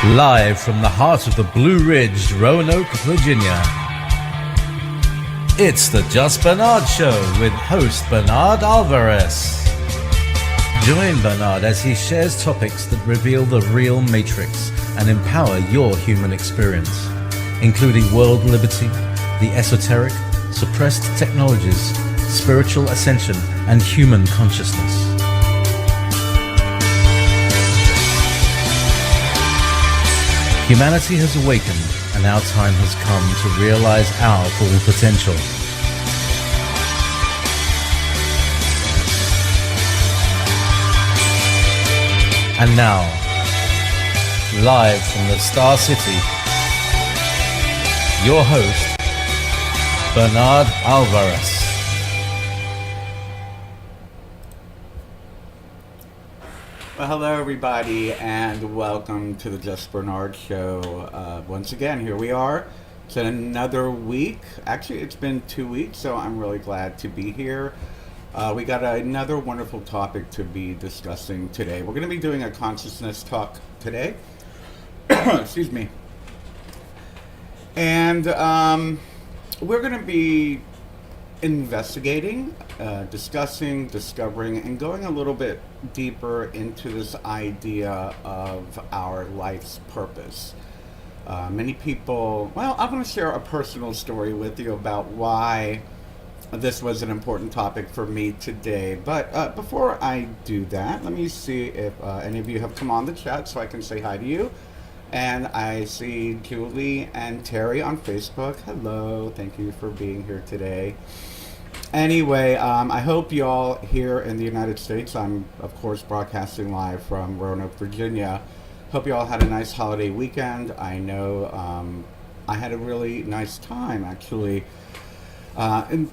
Live from the heart of the Blue Ridge, Roanoke, Virginia. It's the Just Bernard Show with host Bernard Alvarez. Join Bernard as he shares topics that reveal the real matrix and empower your human experience, including world liberty, the esoteric, suppressed technologies, spiritual ascension, and human consciousness. Humanity has awakened, and our time has come to realize our full potential. And now, live from the Star City, your host, Bernard Alvarez. Well, hello everybody, and welcome to the Just Bernard Show. Once again, here we are. It's another week. Actually, it's been 2 weeks, so I'm really glad to be here. We got another wonderful topic to be discussing today. We're going to be doing a consciousness talk today. Excuse me. And we're going to be investigating, discussing, discovering, and going a little bit deeper into this idea of our life's purpose. Many people, well, I'm going to share a personal story with you about why this was an important topic for me today. But before I do that, let me see if any of you have come on the chat so I can say hi to you. And I see Julie and Terry on Facebook. Hello, thank you for being here today. Anyway, I hope you all here in the United States, I'm of course broadcasting live from Roanoke, Virginia. Hope you all had a nice holiday weekend. I know I had a really nice time actually. And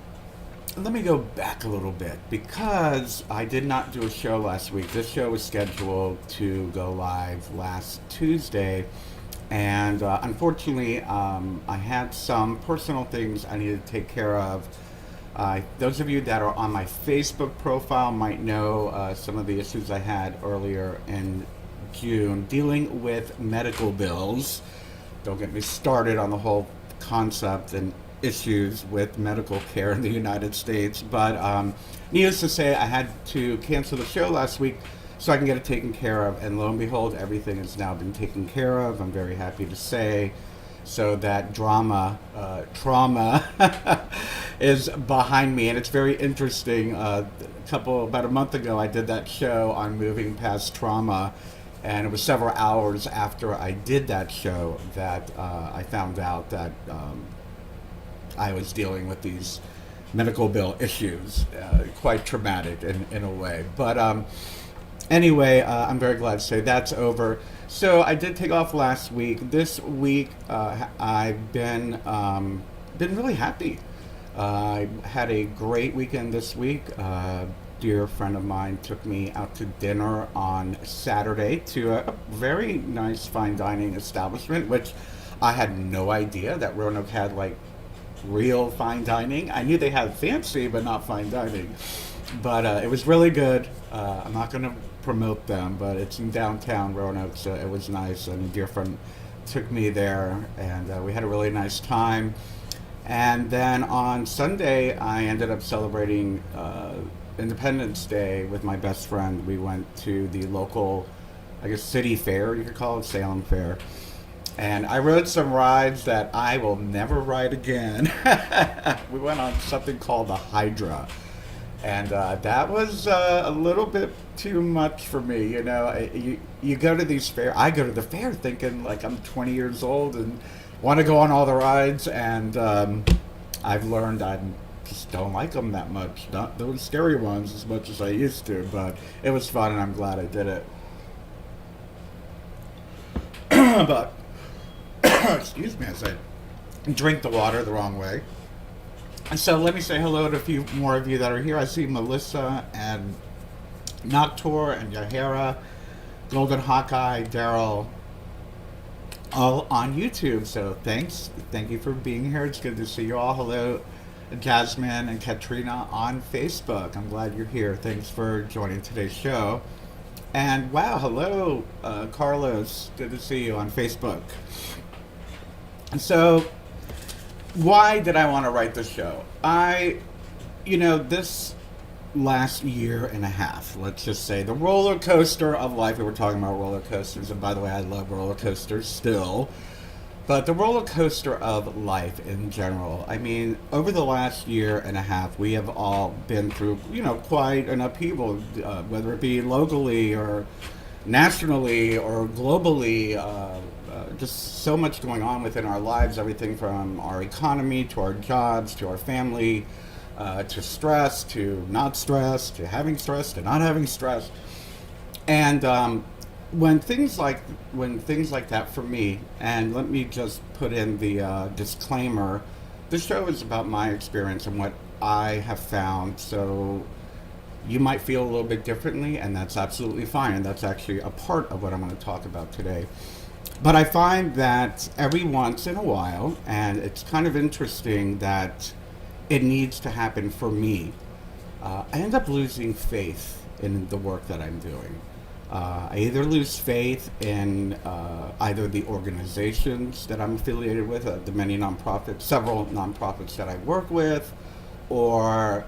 let me go back a little bit because I did not do a show last week. This show was scheduled to go live last Tuesday. And unfortunately, I had some personal things I needed to take care of. Those of you that are on my Facebook profile might know some of the issues I had earlier in June dealing with medical bills. Don't get me started on the whole concept and issues with medical care in the United States. But needless to say, I had to cancel the show last week so I can get it taken care of. And lo and behold, everything has now been taken care of. I'm very happy to say. So that trauma is behind me, and it's very interesting. About a month ago, I did that show on moving past trauma, and it was several hours after I did that show that I found out that I was dealing with these medical bill issues, quite traumatic in a way. But anyway, I'm very glad to say that's over. So I did take off last week. This week, I've been really happy. I had a great weekend this week. A dear friend of mine took me out to dinner on Saturday to a very nice fine dining establishment, which I had no idea that Roanoke had like real fine dining. I knew they had fancy, but not fine dining. But it was really good. I'm not going to promote them, but it's in downtown Roanoke, so it was nice. And a dear friend took me there, and we had a really nice time. And then on Sunday, I ended up celebrating Independence Day with my best friend. We went to the local, I guess, city fair, you could call it, Salem Fair. And I rode some rides that I will never ride again. We went on something called the Hydra. And that was a little bit too much for me, you know. You go to these fairs. I go to the fair thinking like I'm 20 years old and want to go on all the rides. And I've learned I just don't like them that much. Not those scary ones as much as I used to. But it was fun, and I'm glad I did it. But excuse me, as I drink the water the wrong way. So let me say hello to a few more of you that are here. I see Melissa and Noctor and Yahara, Golden Hawkeye, Daryl, all on YouTube. So thanks. Thank you for being here. It's good to see you all. Hello, Jasmine and Katrina on Facebook. I'm glad you're here. Thanks for joining today's show. And wow, hello, Carlos. Good to see you on Facebook. So, why did I want to write the show? This last year and a half, let's just say, the roller coaster of life. We were talking about roller coasters, and by the way, I love roller coasters still. But the roller coaster of life in general, I mean, over the last year and a half, we have all been through, quite an upheaval, whether it be locally or nationally or globally. Just so much going on within our lives, everything from our economy to our jobs to our family, to stress to not stress to having stress to not having stress. And when things like that for me, and let me just put in the disclaimer, the show is about my experience and what I have found. So you might feel a little bit differently, and that's absolutely fine. And that's actually a part of what I'm going to talk about today. But I find that every once in a while, and it's kind of interesting that it needs to happen for me, I end up losing faith in the work that I'm doing. I either lose faith in either the organizations that I'm affiliated with, the many nonprofits, several nonprofits that I work with, or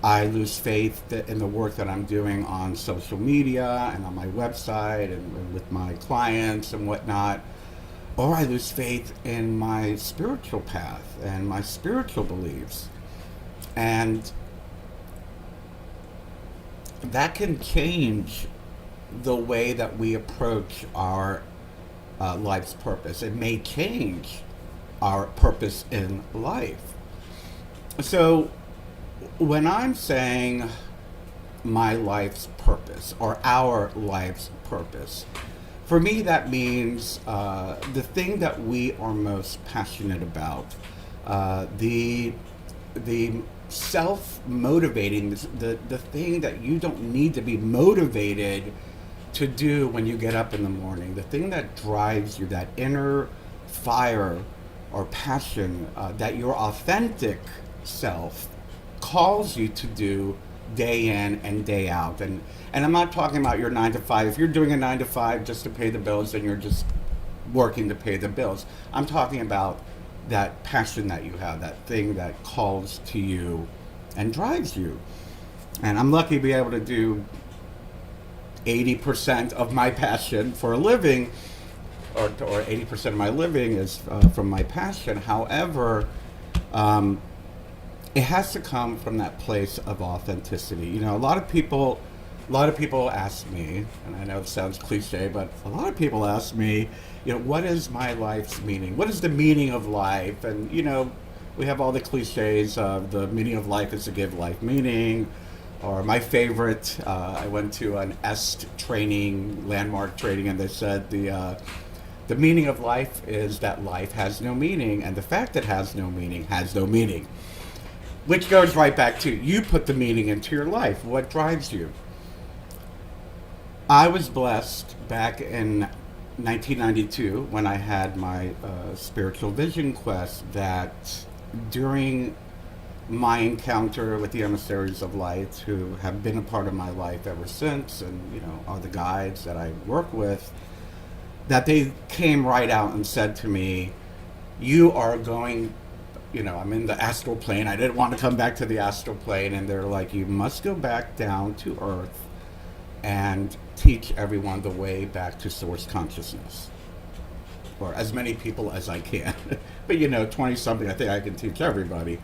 I lose faith in the work that I'm doing on social media and on my website and with my clients and whatnot, or I lose faith in my spiritual path and my spiritual beliefs. And that can change the way that we approach our life's purpose. It may change our purpose in life. So, when I'm saying my life's purpose or our life's purpose, for me that means the thing that we are most passionate about, the self-motivating, the thing that you don't need to be motivated to do when you get up in the morning, the thing that drives you, that inner fire or passion that your authentic self calls you to do day in and day out. And I'm not talking about your 9 to 5. If you're doing a 9 to 5 just to pay the bills, then you're just working to pay the bills. I'm talking about that passion that you have, that thing that calls to you and drives you. And I'm lucky to be able to do 80% of my passion for a living, or 80% of my living is from my passion. However, it has to come from that place of authenticity. A lot of people ask me, and I know it sounds cliche, but a lot of people ask me, what is my life's meaning? What is the meaning of life? And we have all the cliches of the meaning of life is to give life meaning. Or my favorite, I went to an EST training, landmark training, and they said the meaning of life is that life has no meaning, and the fact that it has no meaning has no meaning. Which goes right back to, you put the meaning into your life. What drives you? I was blessed back in 1992 when I had my spiritual vision quest that during my encounter with the emissaries of light, who have been a part of my life ever since, and are the guides that I work with, that they came right out and said to me, you are going, I'm in the astral plane. I didn't want to come back to the astral plane, and they're like, you must go back down to earth and teach everyone the way back to source consciousness, or as many people as I can. But 20 something, I think I can teach everybody.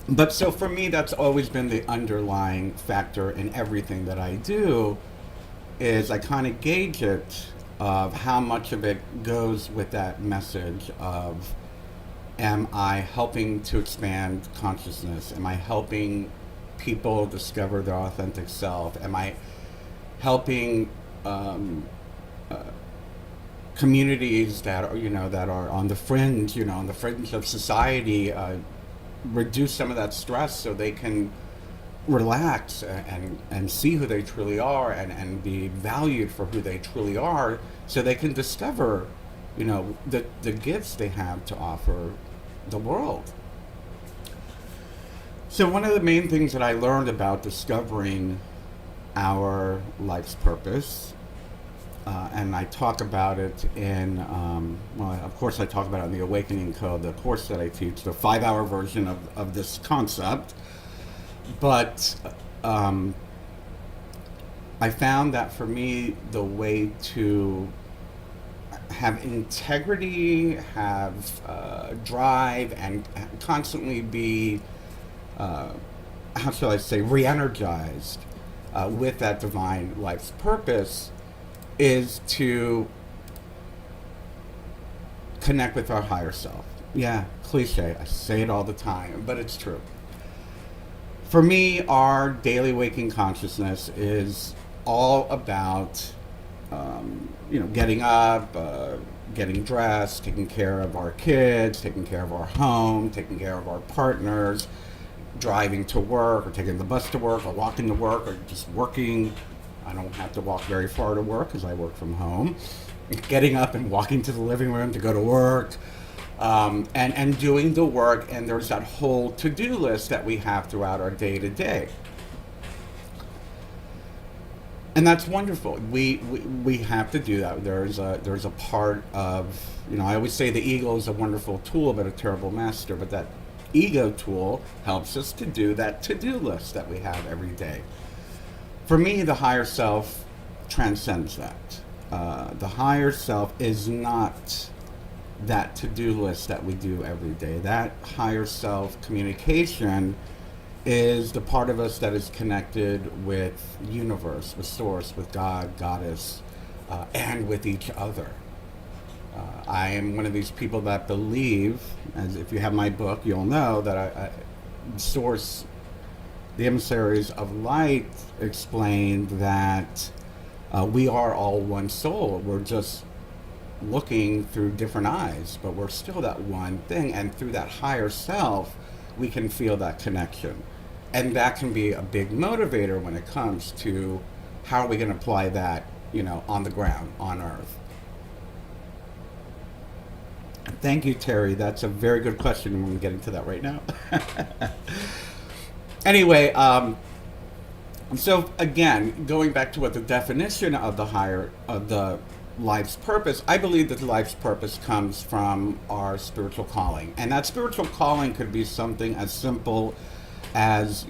But so for me, that's always been the underlying factor in everything that I do, is I kind of gauge it of how much of it goes with that message of, am I helping to expand consciousness? Am I helping people discover their authentic self? Am I helping communities that are on the fringe, on the fringe of society, reduce some of that stress so they can relax and see who they truly are, and be valued for who they truly are, so they can discover the gifts they have to offer the world. So one of the main things that I learned about discovering our life's purpose. And I talk about it in, well, of course, I talk about it in the Awakening Code, the course that I teach, the 5-hour version of this concept. But I found that for me, the way to have integrity, have drive, and constantly be, how shall I say, re-energized with that divine life's purpose is to connect with our higher self. Yeah, cliche. I say it all the time, but it's true. For me, our daily waking consciousness is all about, getting up, getting dressed, taking care of our kids, taking care of our home, taking care of our partners, driving to work or taking the bus to work or walking to work or just working. I don't have to walk very far to work because I work from home. Getting up and walking to the living room to go to work, and doing the work. And there's that whole to-do list that we have throughout our day-to-day. And that's wonderful. We have to do that. There's a part of, I always say the ego is a wonderful tool but a terrible master. But that ego tool helps us to do that to-do list that we have every day. For me, the higher self transcends that. The higher self is not that to-do list that we do every day. That higher self communication is the part of us that is connected with universe, with source, with God, goddess, and with each other. I am one of these people that believe, as if you have my book, you'll know that I source, the emissaries of light, explained that we are all one soul. We're just looking through different eyes, but we're still that one thing. And through that higher self, we can feel that connection. And that can be a big motivator when it comes to how are we going to apply that, on the ground, on Earth. Thank you, Terry. That's a very good question, and we're getting to that right now. Anyway, so again, going back to what the definition of the life's purpose, I believe that life's purpose comes from our spiritual calling. And that spiritual calling could be something as simple as,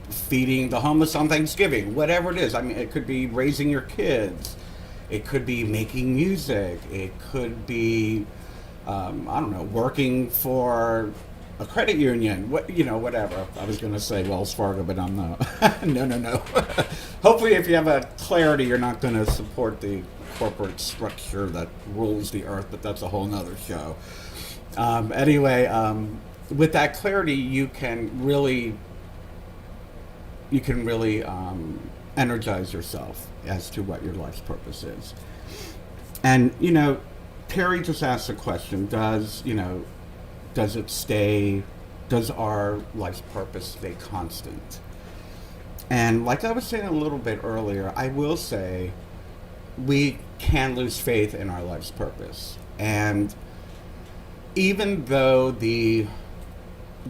feeding the homeless on Thanksgiving, whatever it is. I mean, it could be raising your kids. It could be making music. It could be, working for a credit union, whatever. I was going to say Wells Fargo, but I'm not. No. Hopefully, if you have a clarity, you're not going to support the corporate structure that rules the earth, but that's a whole nother show. Anyway, with that clarity, you can really energize yourself as to what your life's purpose is. And, Terry just asked a question, does our life's purpose stay constant? And like I was saying a little bit earlier, I will say we can lose faith in our life's purpose. And even though the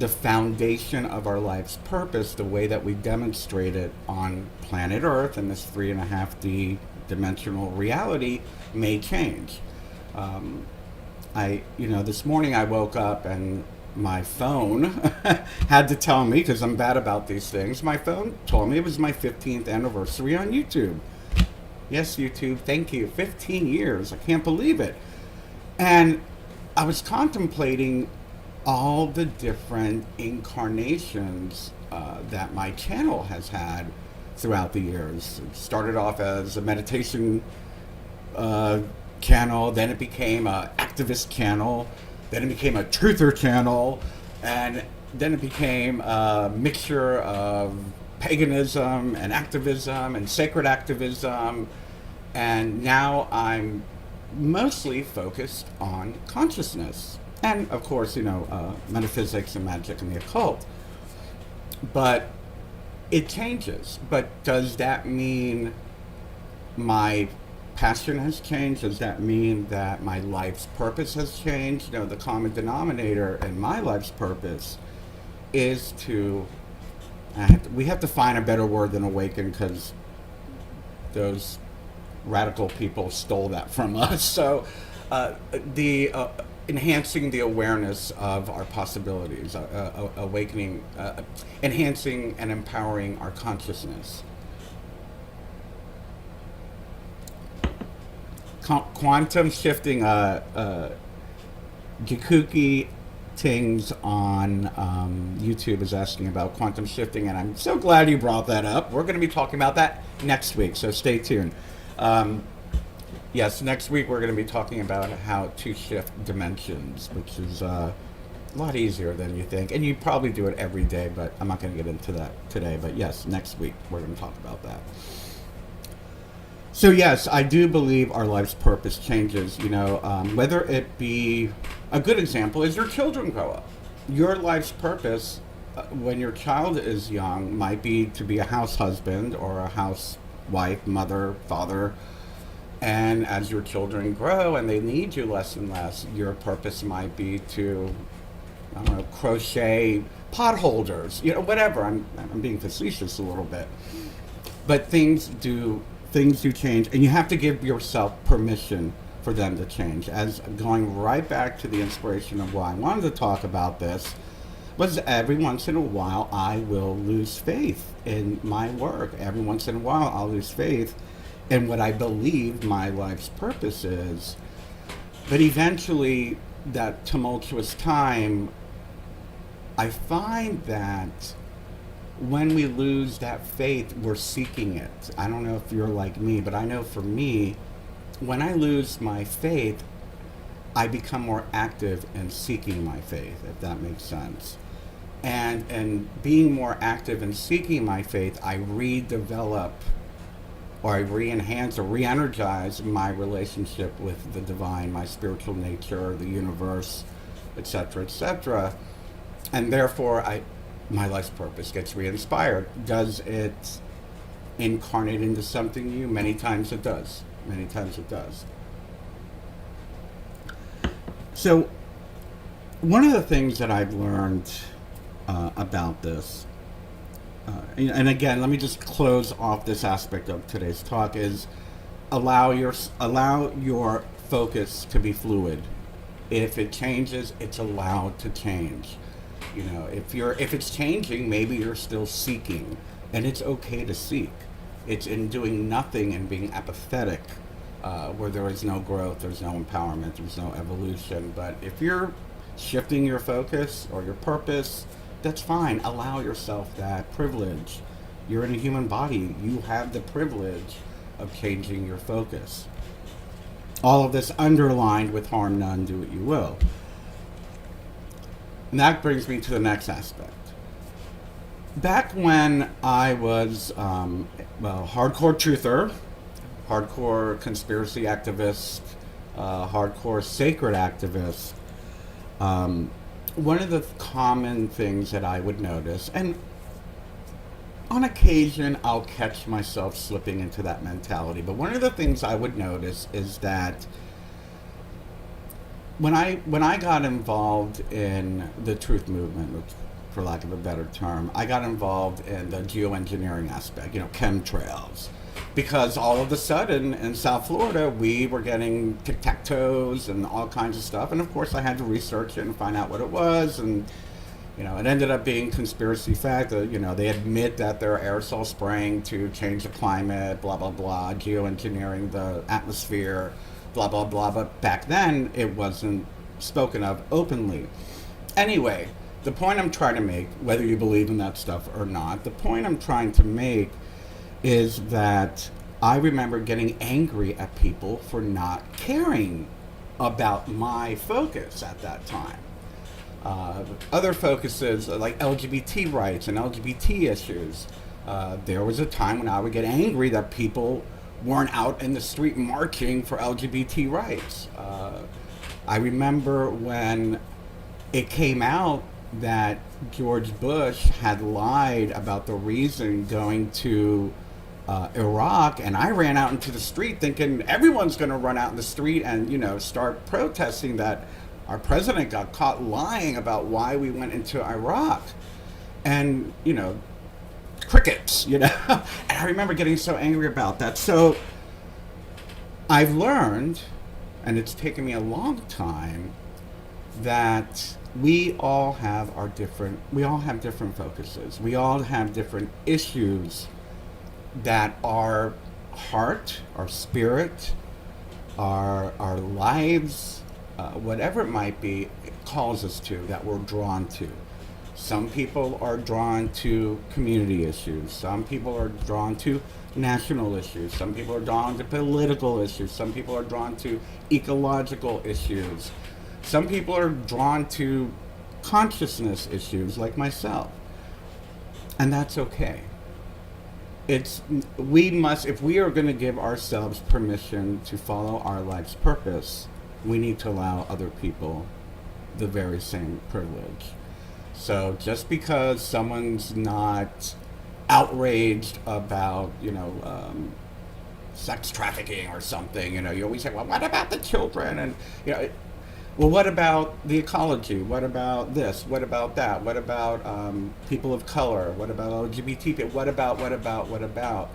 foundation of our life's purpose, the way that we demonstrate it on planet Earth in this 3.5D dimensional reality, may change. This morning I woke up and my phone had to tell me, because I'm bad about these things, my phone told me it was my 15th anniversary on YouTube. Yes, YouTube, thank you. 15 years. I can't believe it. And I was contemplating all the different incarnations that my channel has had throughout the years. It started off as a meditation channel, then it became an activist channel, then it became a truther channel, and then it became a mixture of paganism and activism and sacred activism, and now I'm mostly focused on consciousness. And of course, metaphysics and magic and the occult. But it changes. But does that mean my passion has changed? Does that mean that my life's purpose has changed? The common denominator in my life's purpose is to We have to find a better word than awaken, because those radical people stole that from us. So the enhancing the awareness of our possibilities, awakening, enhancing and empowering our consciousness. Quantum shifting, Jakuki Tings on YouTube is asking about quantum shifting, and I'm so glad you brought that up. We're going to be talking about that next week, so stay tuned. Yes, next week we're going to be talking about how to shift dimensions, which is a lot easier than you think. And you probably do it every day, but I'm not going to get into that today. But yes, next week we're going to talk about that. So yes, I do believe our life's purpose changes, whether it be, a good example is your children grow up. Your life's purpose when your child is young might be to be a house husband or a housewife, mother, father. And as your children grow and they need you less and less, your purpose might be to, I don't know, crochet pot holders, whatever. I'm being facetious a little bit. But things do change, and you have to give yourself permission for them to change. As going right back to the inspiration of why I wanted to talk about this, was every once in a while I will lose faith in my work. Every once in a while I'll lose faith in what I believe my life's purpose is. But eventually, that tumultuous time, I find that when we lose that faith, we're seeking it. I don't know if you're like me, but I know for me, when I lose my faith, I become more active in seeking my faith, if that makes sense. And being more active in seeking my faith, I redevelop, or I re-enhance or re-energize my relationship with the divine, my spiritual nature, the universe, etc., etc. And therefore, my life's purpose gets re-inspired. Does it incarnate into something new? Many times it does. Many times it does. So, one of the things that I've learned about this, and again, let me just close off this aspect of today's talk, is allow your focus to be fluid. If it changes, it's allowed to change. If it's changing, maybe you're still seeking, and it's okay to seek. It's in doing nothing and being apathetic, where there is no growth, there's no empowerment, there's no evolution. But if you're shifting your focus or your purpose, that's fine. Allow yourself that privilege. You're in a human body. You have the privilege of changing your focus. All of this underlined with harm none, do what you will. And that brings me to the next aspect. Back when I was hardcore truther, hardcore conspiracy activist, hardcore sacred activist, one of the common things that I would notice, and on occasion I'll catch myself slipping into that mentality, but one of the things I would notice is that when I got involved in the truth movement, for lack of a better term, I got involved in the geoengineering aspect, chemtrails. Because all of a sudden in South Florida, we were getting tic-tac-toes and all kinds of stuff. And of course, I had to research it and find out what it was. And, it ended up being conspiracy fact. They admit that they're aerosol spraying to change the climate, blah, blah, blah, geoengineering the atmosphere, blah, blah, blah. But back then, it wasn't spoken of openly. Anyway, the point I'm trying to make, whether you believe in that stuff or not, the point I'm trying to make is that I remember getting angry at people for not caring about my focus at that time. Other focuses like LGBT rights and LGBT issues. There was a time when I would get angry that people weren't out in the street marching for LGBT rights. I remember when it came out that George Bush had lied about the reason going to Iraq, and I ran out into the street thinking everyone's going to run out in the street and start protesting that our president got caught lying about why we went into Iraq. And crickets, you know. And I remember getting so angry about that. So I've learned, and it's taken me a long time, that we all have different focuses. We all have different issues that our heart, our spirit, our lives, whatever it might be, calls us to, that we're drawn to. Some people are drawn to community issues. Some people are drawn to national issues. Some people are drawn to political issues. Some people are drawn to ecological issues. Some people are drawn to consciousness issues like myself. And that's okay. If we are going to give ourselves permission to follow our life's purpose, we need to allow other people the very same privilege. So just because someone's not outraged about, sex trafficking or something, you always say, well, what about the children? And, well, what about the ecology? What about this? What about that? What about people of color? What about LGBT people? What about?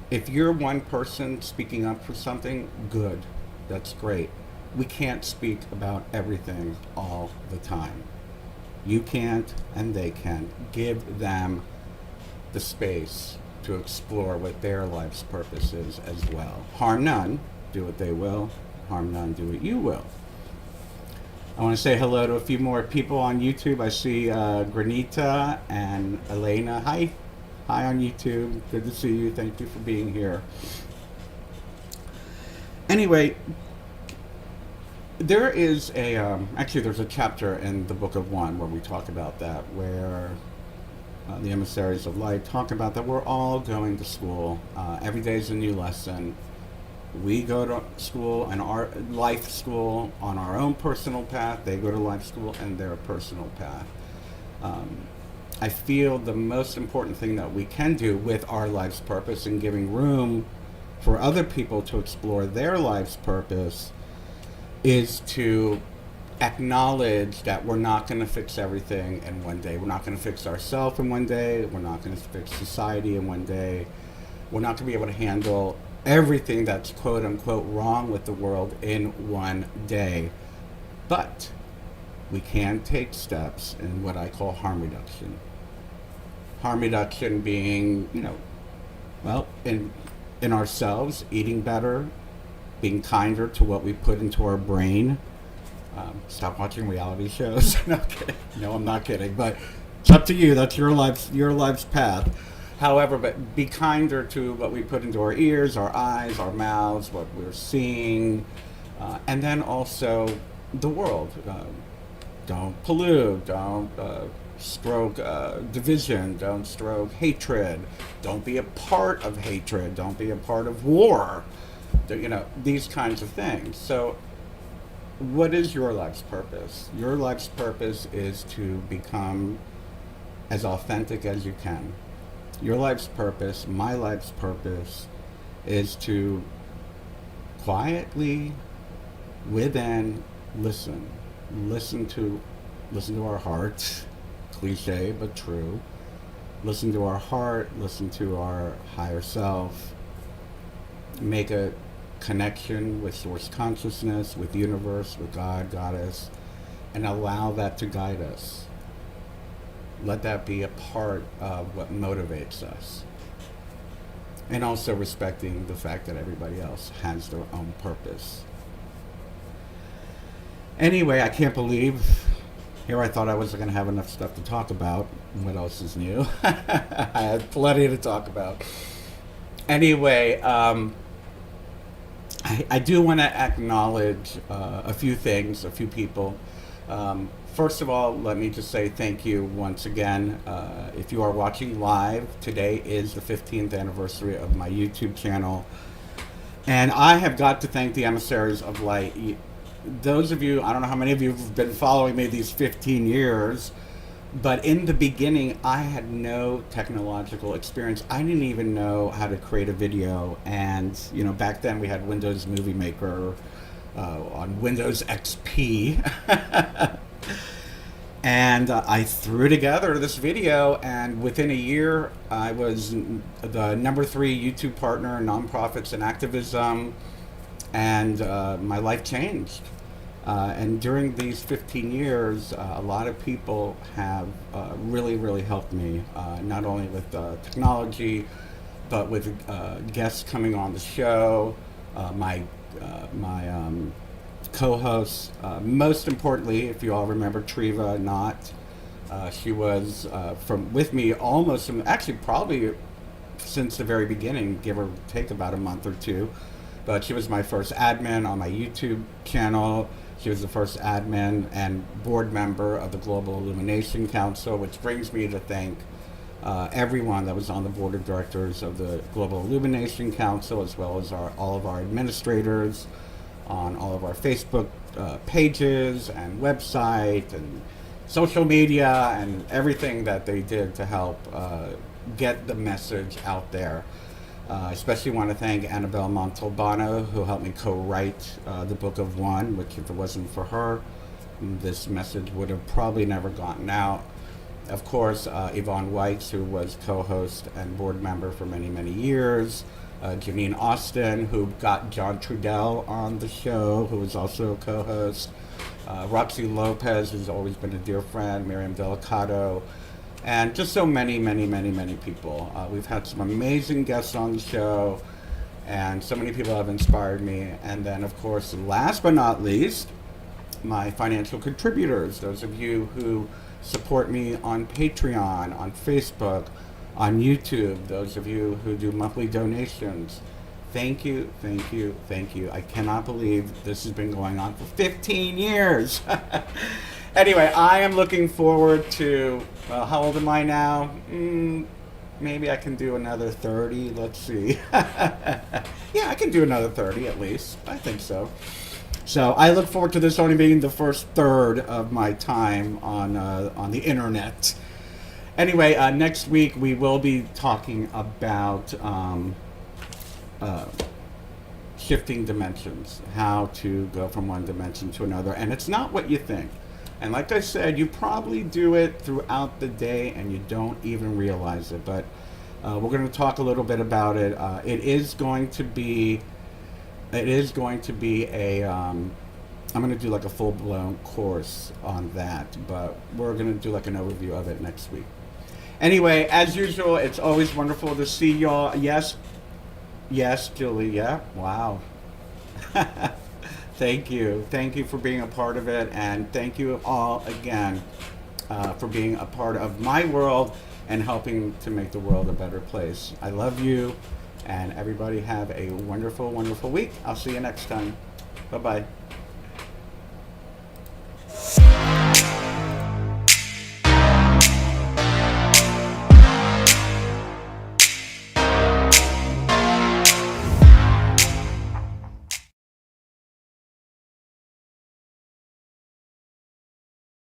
If you're one person speaking up for something, good. That's great. We can't speak about everything all the time. You can't, and they can't. Give them the space to explore what their life's purpose is as well. Harm none. Do what they will. Harm none. Do what you will. I want to say hello to a few more people on YouTube. I see Granita and Elena. Hi. Hi on YouTube. Good to see you. Thank you for being here. Anyway, there is there's a chapter in the Book of One where we talk about that, where the emissaries of light talk about that we're all going to school. Every day is a new lesson. We go to school and our life school on our own personal path. They go to life school and their personal path. I feel the most important thing that we can do with our life's purpose and giving room for other people to explore their life's purpose is to acknowledge that we're not going to fix everything in one day. We're not going to fix ourselves in one day. We're not going to fix society in one day. We're not going to be able to handle everything that's quote unquote wrong with the world in one day. But we can take steps in what I call harm reduction. Harm reduction being, in ourselves, eating better, being kinder to what we put into our brain. Stop watching reality shows. No, I'm kidding. No, I'm not kidding. But it's up to you. That's your life's path. However, but be kinder to what we put into our ears, our eyes, our mouths, what we're seeing, and then also the world. Don't pollute. Don't stroke division. Don't stroke hatred. Don't be a part of hatred. Don't be a part of war. These kinds of things. So what is your life's purpose? Your life's purpose is to become as authentic as you can. Your life's purpose, my life's purpose, is to quietly, within, listen to our hearts. Cliche but true. Listen to our heart. Listen to our higher self. Make a connection with source consciousness, with universe, with God, goddess, and allow that to guide us. Let that be a part of what motivates us. And also respecting the fact that everybody else has their own purpose. Anyway, I can't believe, here I thought I wasn't going to have enough stuff to talk about. What else is new? I had plenty to talk about. Anyway, I do want to acknowledge a few things, a few people. First of all, let me just say thank you once again. If you are watching live, today is the 15th anniversary of my YouTube channel. And I have got to thank the emissaries of light. Those of you, I don't know how many of you have been following me these 15 years, but in the beginning, I had no technological experience. I didn't even know how to create a video. And, back then we had Windows Movie Maker on Windows XP. And I threw together this video, and within a year, I was the #3 YouTube partner in nonprofits and activism, and my life changed. And during these 15 years, a lot of people have really, really helped me, not only with technology, but with guests coming on the show, my co-hosts. Most importantly, if you all remember Treva Knott, she was with me almost, actually probably since the very beginning, give or take about a month or two. But she was my first admin on my YouTube channel. She was the first admin and board member of the Global Illumination Council, which brings me to thank everyone that was on the board of directors of the Global Illumination Council, as well as all of our administrators on all of our Facebook pages and website and social media and everything that they did to help get the message out there. I especially want to thank Annabelle Montalbano, who helped me co-write the Book of One, which if it wasn't for her, this message would have probably never gotten out. Of course, Yvonne Weitz, who was co-host and board member for many, many years. Janine Austin, who got John Trudell on the show, who was also a co-host. Roxy Lopez, who's always been a dear friend. Miriam Delicato. And just so many, many, many, many people. We've had some amazing guests on the show, and so many people have inspired me. And then, of course, last but not least, my financial contributors, those of you who support me on Patreon, on Facebook, on YouTube, those of you who do monthly donations. Thank you, thank you, thank you. I cannot believe this has been going on for 15 years. Anyway, I am looking forward to, how old am I now? Maybe I can do another 30, let's see. Yeah, I can do another 30 at least, I think so. So I look forward to this only being the first third of my time on the internet. Anyway, next week we will be talking about shifting dimensions, how to go from one dimension to another. And it's not what you think. And like I said, you probably do it throughout the day and you don't even realize it. But we're going to talk a little bit about it. It is going to be a, I'm going to do like a full-blown course on that. But we're going to do like an overview of it next week. Anyway, as usual, it's always wonderful to see y'all. Yes, Julie, yeah, wow. Thank you for being a part of it, and thank you all again for being a part of my world and helping to make the world a better place. I love you, and everybody have a wonderful, wonderful week. I'll see you next time. Bye-bye.